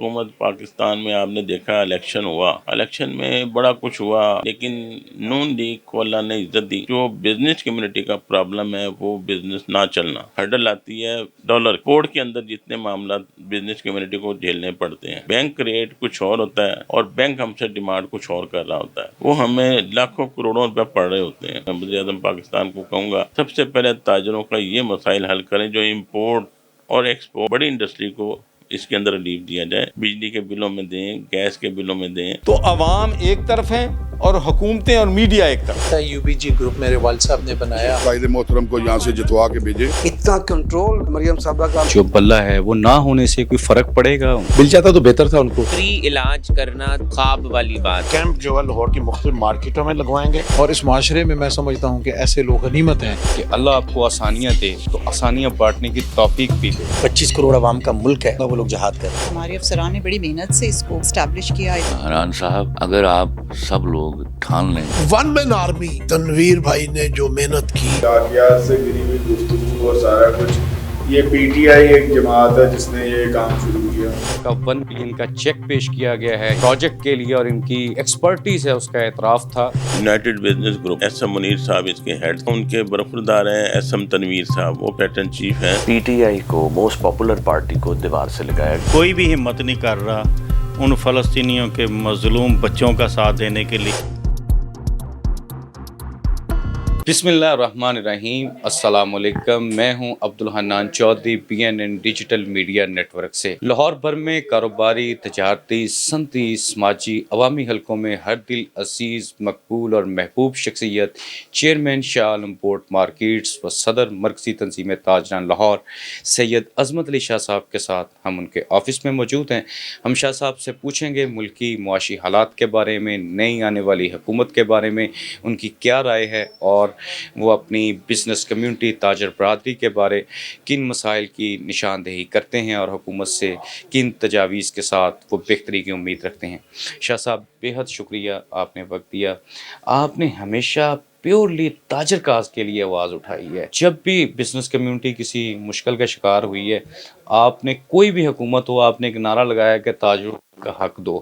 حکومت پاکستان میں آپ نے دیکھا الیکشن ہوا، الیکشن میں بڑا کچھ ہوا، لیکن نون لیگ کو اللہ نے عزت دی۔ جو بزنس کمیونٹی کا پرابلم ہے وہ بزنس نہ چلنا، ہرڈل آتی ہے ڈالر کوڈ کے اندر جتنے معاملات بزنس کمیونٹی کو جھیلنے پڑتے ہیں۔ بینک ریٹ کچھ اور ہوتا ہے اور بینک ہم سے ڈیمانڈ کچھ اور کر رہا ہوتا ہے، وہ ہمیں لاکھوں کروڑوں روپے پڑ رہے ہوتے ہیں۔ وزیر اعظم پاکستان کو کہوں گا سب سے پہلے تاجروں کا یہ مسائل حل کریں، جو امپورٹ اور ایکسپورٹ بڑی انڈسٹری کو اس کے اندر ریلیف دیا جائے، بجلی کے بلوں میں دیں، گیس کے بلوں میں دیں۔ تو عوام ایک طرف ہیں اور حکومتیں اور میڈیا ایک طرف۔ یو بی جی گروپ میرے والد صاحب نے بنایا، قائد محترم کو یہاں سے جتوا کے بھیجے۔ اتنا کنٹرول مریم صاحبہ کا جو بلہ ہے وہ نہ ہونے سے کوئی فرق پڑے گا؟ مل جاتا تو بہتر تھا ان کو۔ فری علاج کرنا خواب والی بات۔ کیمپ جو ہے لاہور کی مختلف مارکیٹوں میں لگوائیں گے، اور اس معاشرے میں میں سمجھتا ہوں کہ ایسے لوگ غنیمت ہیں کہ اللہ آپ کو آسانیاں دے تو آسانیاں بانٹنے کی توفیق بھی دے۔ 25 کروڑ عوام کا ملک ہے، وہ لوگ جہاد کر رہے ہیں۔ ہمارے افسران نے بڑی محنت سے اس کو اسٹیبلش کیا ہے۔ حران صاحب، اگر آپ سب لوگ ٹھان لیں، ون مین آرمی تنویر بھائی نے جو محنت کی، واقعات سے گری ہوئی گفتگو اور سارا کچھ، یہ پی ٹی آئی ایک جماعت ہے جس نے یہ کام شروع کیا۔ کا 1 بلین کا چیک پیش کیا گیا ہے پروجیکٹ کے لیے اور ان کی ایکسپرٹیز ہے اس کا اعتراف تھا۔ United Business Group S M Munir صاحب اس کے ہیڈ، ان کے برخوردار ہیں ایس ایم تنویر صاحب، وہ پیٹرن چیف ہیں۔ پی ٹی آئی کو موسٹ پاپولر پارٹی کو دیوار سے لگایا۔ کوئی بھی ہمت نہیں کر رہا ان فلسطینیوں کے مظلوم بچوں کا ساتھ دینے کے لیے۔ بسم اللہ الرحمن الرحیم، السلام علیکم۔ میں ہوں Abdul Hannan Chaudhry, B N N digital media network سے۔ لاہور بھر میں کاروباری، تجارتی، صنعتی، سماجی، عوامی حلقوں میں ہر دل عزیز، مقبول اور محبوب شخصیت chairman Shah Alam port markets و صدر مرکزی تنظیم تاجران لاہور سید عظمت علی شاہ صاحب کے ساتھ ہم ان کے آفس میں موجود ہیں۔ ہم شاہ صاحب سے پوچھیں گے ملکی معاشی حالات کے بارے میں، نئی آنے والی حکومت کے بارے میں ان کی کیا رائے ہے، اور وہ اپنی بزنس کمیونٹی تاجر برادری کے بارے کن مسائل کی نشاندہی کرتے ہیں اور حکومت سے کن تجاویز کے ساتھ وہ بہتری کی امید رکھتے ہیں۔ شاہ صاحب بے حد شکریہ، آپ نے وقت دیا۔ آپ نے ہمیشہ پیورلی تاجر کاز کے لیے آواز اٹھائی ہے۔ جب بھی بزنس کمیونٹی کسی مشکل کا شکار ہوئی ہے، آپ نے کوئی بھی حکومت ہو، آپ نے ایک نعرہ لگایا کہ تاجروں کا حق دو۔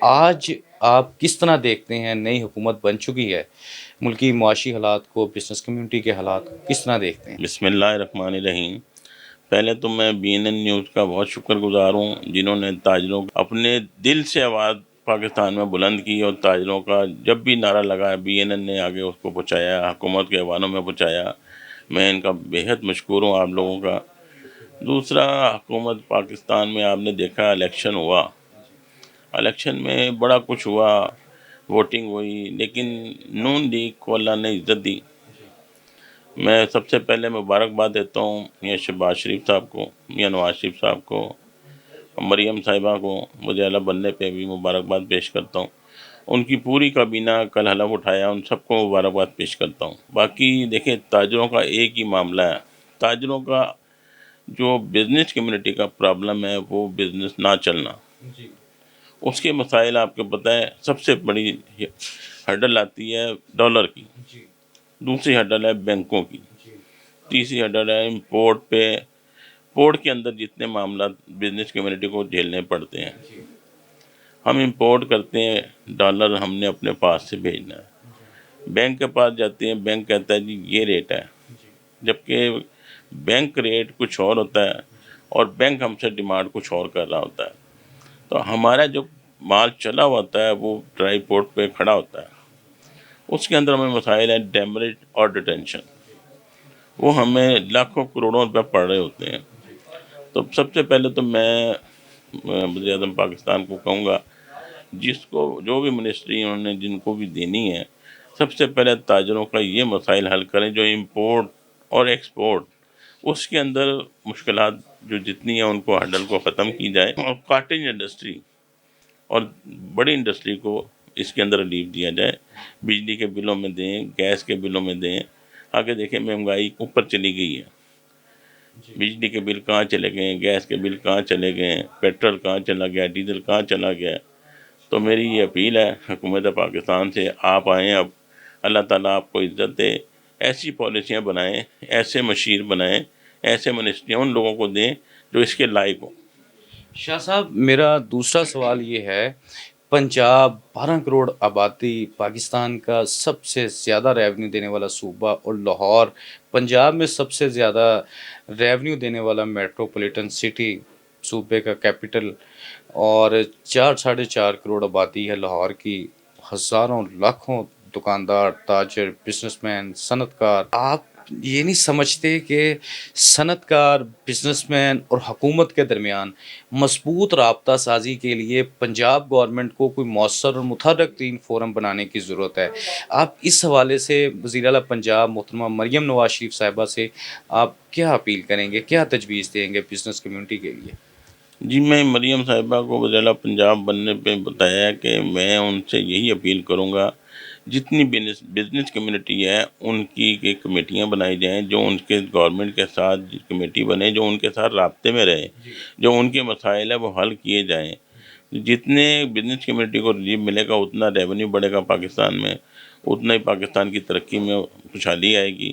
آج آپ کس طرح دیکھتے ہیں، نئی حکومت بن چکی ہے، ملکی معاشی حالات کو، بزنس کمیونٹی کے حالات کو کس طرح دیکھتے ہیں؟ بسم اللہ الرحمن الرحیم۔ پہلے تو میں بی این این نیوز کا بہت شکر گزار ہوں، جنہوں نے تاجروں اپنے دل سے آواز پاکستان میں بلند کی، اور تاجروں کا جب بھی نعرہ لگا بی این این نے آگے اس کو پہنچایا، حکومت کے ایوانوں میں پہنچایا۔ میں ان کا بےحد مشکور ہوں آپ لوگوں کا۔ دوسرا، حکومت پاکستان میں آپ نے دیکھا الیکشن ہوا، الیکشن میں بڑا کچھ ہوا، ووٹنگ ہوئی، لیکن نون لیگ کو اللہ نے عزت دی۔ میں سب سے پہلے مبارکباد دیتا ہوں میاں شہباز شریف صاحب کو، میاں نواز شریف صاحب کو، مریم صاحبہ کو، وزیر اعلیٰ بننے پہ بھی مبارکباد پیش کرتا ہوں۔ ان کی پوری کابینہ کل حلف اٹھایا، ان سب کو مبارکباد پیش کرتا ہوں۔ باقی دیکھیں، تاجروں کا ایک ہی معاملہ ہے، تاجروں کا جو بزنس کمیونٹی کا پرابلم ہے وہ بزنس نہ چلنا، اس کے مسائل آپ کو پتہ ہے۔ سب سے بڑی ہرڈل آتی ہے ڈالر کی، دوسری ہرڈل ہے بینکوں کی، تیسری ہرڈل ہے امپورٹ کے اندر جتنے معاملات بزنس کمیونٹی کو جھیلنے پڑتے ہیں۔ ہم امپورٹ کرتے ہیں ڈالر، ہم نے اپنے پاس سے بھیجنا ہے، بینک کے پاس جاتے ہیں، بینک کہتا ہے جی یہ ریٹ ہے، جبکہ بینک ریٹ کچھ اور ہوتا ہے اور بینک ہم سے ڈیمانڈ کچھ اور کر رہا ہوتا ہے۔ تو ہمارا جو مال چلا ہوتا ہے وہ ڈرائی پورٹ پہ کھڑا ہوتا ہے، اس کے اندر ہمیں مسائل ہیں ڈیمریج اور ڈیٹینشن، وہ ہمیں لاکھوں کروڑوں روپے پڑ رہے ہوتے ہیں۔ تو سب سے پہلے تو میں وزیر اعظم پاکستان کو کہوں گا، جس کو جو بھی منسٹری انہوں نے جن کو بھی دینی ہے، سب سے پہلے تاجروں کا یہ مسائل حل کریں، جو امپورٹ اور ایکسپورٹ، اس کے اندر مشکلات جو جتنی ہیں ان کو ہرڈل کو ختم کی جائے، اور کاٹیج انڈسٹری اور بڑی انڈسٹری کو اس کے اندر ریلیف دیا جائے، بجلی کے بلوں میں دیں، گیس کے بلوں میں دیں۔ آگے دیکھیں مہنگائی اوپر چلی گئی ہے، بجلی کے بل کہاں چلے گئے، گیس کے بل کہاں چلے گئے، پیٹرول کہاں چلا گیا، ڈیزل کہاں چلا گیا۔ تو میری یہ اپیل ہے حکومت پاکستان سے، آپ آئیں، اب اللہ تعالیٰ آپ کو عزت دے، ایسی پالیسیاں بنائیں، ایسے مشیر بنائیں، ایسے منسٹریاں ان لوگوں کو دیں جو اس کے لائق ہوں۔ شاہ صاحب میرا دوسرا سوال یہ ہے، پنجاب 12 کروڑ آبادی، پاکستان کا سب سے زیادہ ریونیو دینے والا صوبہ، اور لاہور پنجاب میں سب سے زیادہ ریونیو دینے والا میٹروپولیٹن سٹی، صوبے کا کیپٹل، اور 4.5 کروڑ آبادی ہے لاہور کی، ہزاروں لاکھوں دکاندار، تاجر، بزنس مین، صنعت کار. آپ یہ نہیں سمجھتے کہ صنعت کار، بزنس مین اور حکومت کے درمیان مضبوط رابطہ سازی کے لیے پنجاب گورنمنٹ کو کوئی مؤثر اور متحرک ترین فورم بنانے کی ضرورت ہے؟ آپ اس حوالے سے وزیر اعلیٰ پنجاب محترمہ مریم نواز شریف صاحبہ سے آپ کیا اپیل کریں گے، کیا تجویز دیں گے بزنس کمیونٹی کے لیے؟ جی میں مریم صاحبہ کو وزیر اعلیٰ پنجاب بننے پہ بتایا کہ میں ان سے یہی اپیل کروں گا، جتنی بزنس کمیونٹی ہے ان کی کمیٹیاں بنائی جائیں، جو ان کے گورنمنٹ کے ساتھ کمیٹی بنے، جو ان کے ساتھ رابطے میں رہے، جو ان کے مسائل ہیں وہ حل کیے جائیں. جتنے بزنس کمیونٹی کو ریلیف ملے گا اتنا ریونیو بڑھے گا پاکستان میں، اتنا ہی پاکستان کی ترقی میں خوشحالی آئے گی.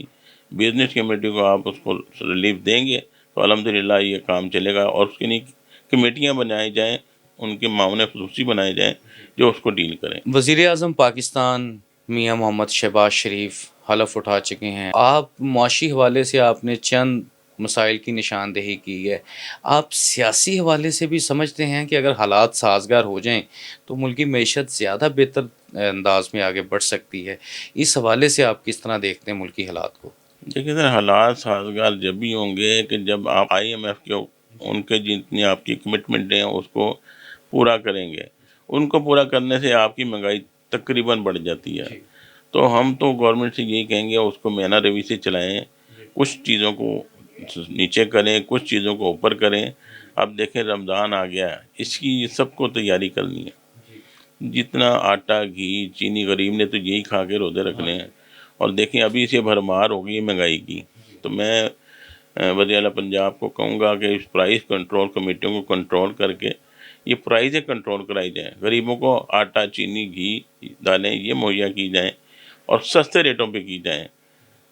بزنس کمیونٹی کو آپ اس کو ریلیف دیں گے تو الحمدللہ یہ کام چلے گا، اور اس کے لیے کمیٹیاں بنائی جائیں، ان کے معاون خصوصی بنائے جائیں جو اس کو ڈیل کریں. وزیر اعظم پاکستان میاں محمد شہباز شریف حلف اٹھا چکے ہیں. آپ معاشی حوالے سے آپ نے چند مسائل کی نشاندہی کی ہے، آپ سیاسی حوالے سے بھی سمجھتے ہیں کہ اگر حالات سازگار ہو جائیں تو ملکی معیشت زیادہ بہتر انداز میں آگے بڑھ سکتی ہے؟ اس حوالے سے آپ کس طرح دیکھتے ہیں ملکی حالات کو؟ دیکھیں سر، حالات سازگار جب بھی ہوں گے کہ جب آپ IMF کے ان کے جتنی آپ کی کمٹمنٹ ہیں اس کو پورا کریں گے. ان کو پورا کرنے سے آپ کی مہنگائی تقریباً بڑھ جاتی ہے. تو ہم تو گورنمنٹ سے یہی کہیں گے اس کو میانہ روی سے چلائیں، کچھ چیزوں کو نیچے کریں، کچھ چیزوں کو اوپر کریں. اب دیکھیں رمضان آ گیا، اس کی سب کو تیاری کرنی ہے. جتنا آٹا، گھی، چینی، غریب نے تو یہی کھا کے روزے رکھنے ہیں. اور دیکھیں ابھی سے بھرمار ہو گئی مہنگائی کی. تو میں وزیر اعلیٰ پنجاب کو کہوں گا کہ اس پرائز کنٹرول کمیٹیوں کو کنٹرول کر کے یہ پرائزیں کنٹرول کرائی جائیں، غریبوں کو آٹا، چینی، گھی، دالیں یہ مہیا کی جائیں اور سستے ریٹوں پہ کی جائیں.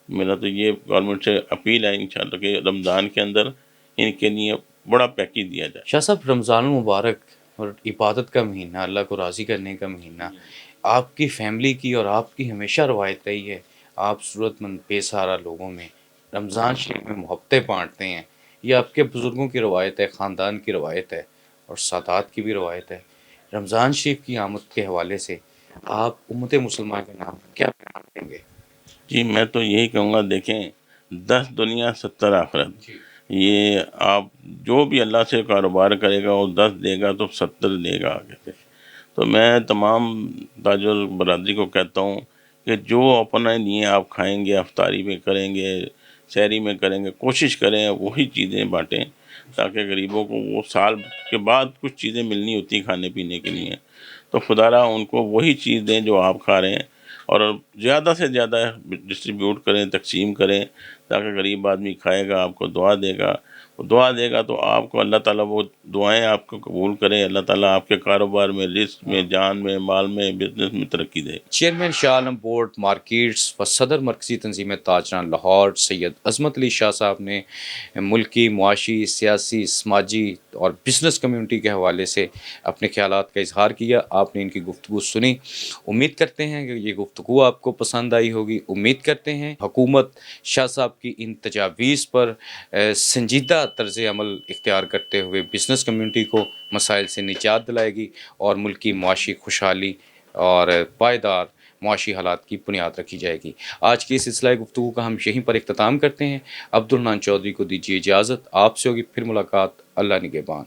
میرا تو یہ گورنمنٹ سے اپیل ہے انشاءاللہ کہ رمضان کے اندر ان کے لیے بڑا پیکیج دیا جائے. شاہ صاحب رمضان المبارک اور عبادت کا مہینہ، اللہ کو راضی کرنے کا مہینہ، آپ کی فیملی کی اور آپ کی ہمیشہ روایت رہی ہے، آپ ضرورت مند بے سہارا لوگوں میں رمضان شریف میں محبتیں بانٹتے ہیں. یہ آپ کے بزرگوں کی روایت ہے، خاندان کی روایت ہے اور سادات کی بھی روایت ہے. رمضان شریف کی آمد کے حوالے سے آپ امت مسلمہ کے نام کیا پیغام دیں گے؟ جی میں تو یہی کہوں گا، دیکھیں 10 دنیا 70 آخرت. یہ آپ جو بھی اللہ سے کاروبار کرے گا وہ 10 دے گا تو 70 دے گا آگے سے. تو میں تمام تاجر برادری کو کہتا ہوں کہ جو اپنے لیے آپ کھائیں گے، افطاری میں کریں گے، سحری میں کریں گے، کوشش کریں وہی چیزیں بانٹیں تاکہ غریبوں کو وہ سال کے بعد کچھ چیزیں ملنی ہوتی کھانے پینے کے لیے. تو خدا را ان کو وہی چیز دیں جو آپ کھا رہے ہیں، اور زیادہ سے زیادہ ڈسٹریبیوٹ کریں، تقسیم کریں تاکہ غریب آدمی کھائے گا، آپ کو دعا دے گا. وہ دعا دے گا تو آپ کو اللہ تعالیٰ وہ دعائیں آپ کو قبول کرے. اللہ تعالیٰ آپ کے کاروبار میں، رزق میں، جان میں، مال میں، بزنس میں ترقی دے. Chairman Shah Alam board markets و صدر مرکزی تنظیم تاجران لاہور سید عظمت علی شاہ صاحب نے ملکی، معاشی، سیاسی، سماجی اور بزنس کمیونٹی کے حوالے سے اپنے خیالات کا اظہار کیا. آپ نے ان کی گفتگو سنی. امید کرتے ہیں کہ یہ گفتگو آپ کو پسند آئی ہوگی. امید کرتے ہیں حکومت شاہ صاحب کی ان تجاویز پر سنجیدہ طرز عمل اختیار کرتے ہوئے بزنس کمیونٹی کو مسائل سے نجات دلائے گی اور ملکی معاشی خوشحالی اور پائیدار معاشی حالات کی بنیاد رکھی جائے گی. آج کی اس سلسلہ گفتگو کا ہم یہیں پر اختتام کرتے ہیں. عبدالحنان چودھری کو دیجیے اجازت. آپ سے ہوگی پھر ملاقات. اللہ نگہبان.